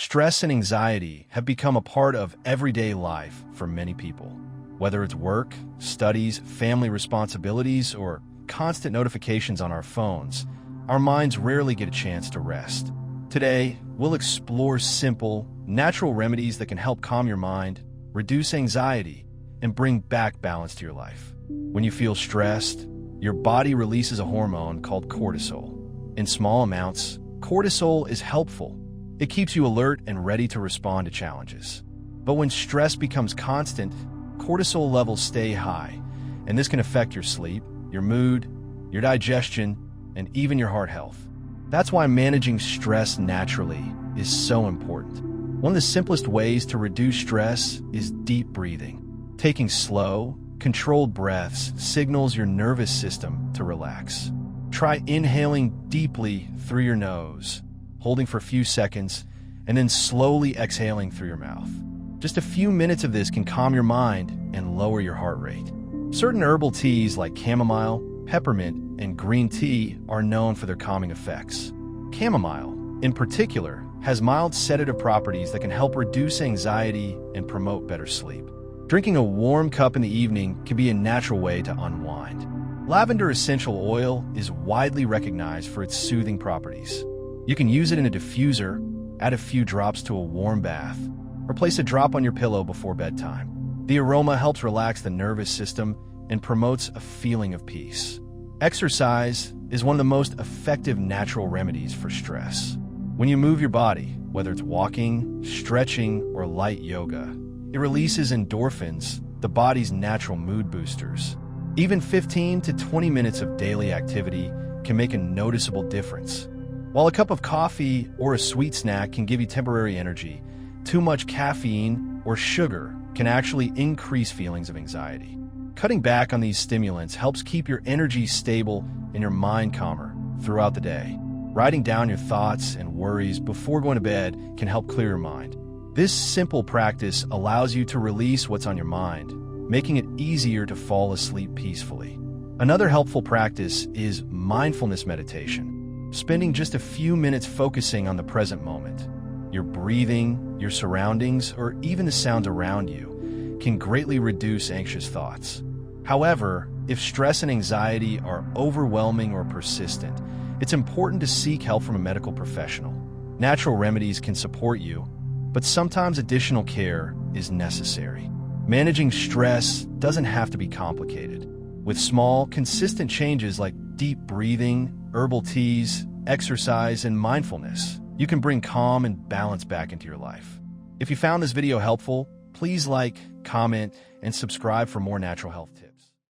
Stress and anxiety have become a part of everyday life for many people. Whether it's work, studies, family responsibilities, or constant notifications on our phones, our minds rarely get a chance to rest. Today, we'll explore simple, natural remedies that can help calm your mind, reduce anxiety, and bring back balance to your life. When you feel stressed, your body releases a hormone called cortisol. In small amounts, cortisol is helpful. It keeps you alert and ready to respond to challenges. But when stress becomes constant, cortisol levels stay high, and this can affect your sleep, your mood, your digestion, and even your heart health. That's why managing stress naturally is so important. One of the simplest ways to reduce stress is deep breathing. Taking slow, controlled breaths signals your nervous system to relax. Try inhaling deeply through your nose, holding for a few seconds, and then slowly exhaling through your mouth. Just a few minutes of this can calm your mind and lower your heart rate. Certain herbal teas like chamomile, peppermint, and green tea are known for their calming effects. Chamomile, in particular, has mild sedative properties that can help reduce anxiety and promote better sleep. Drinking a warm cup in the evening can be a natural way to unwind. Lavender essential oil is widely recognized for its soothing properties. You can use it in a diffuser, add a few drops to a warm bath, or place a drop on your pillow before bedtime. The aroma helps relax the nervous system and promotes a feeling of peace. Exercise is one of the most effective natural remedies for stress. When you move your body, whether it's walking, stretching, or light yoga, it releases endorphins, the body's natural mood boosters. Even 15 to 20 minutes of daily activity can make a noticeable difference. While a cup of coffee or a sweet snack can give you temporary energy, too much caffeine or sugar can actually increase feelings of anxiety. Cutting back on these stimulants helps keep your energy stable and your mind calmer throughout the day. Writing down your thoughts and worries before going to bed can help clear your mind. This simple practice allows you to release what's on your mind, making it easier to fall asleep peacefully. Another helpful practice is mindfulness meditation, spending just a few minutes focusing on the present moment. Your breathing, your surroundings, or even the sounds around you can greatly reduce anxious thoughts. However, if stress and anxiety are overwhelming or persistent, it's important to seek help from a medical professional. Natural remedies can support you, but sometimes additional care is necessary. Managing stress doesn't have to be complicated. With small, consistent changes like deep breathing, herbal teas, exercise, and mindfulness, you can bring calm and balance back into your life. If you found this video helpful, please like, comment, and subscribe for more natural health tips.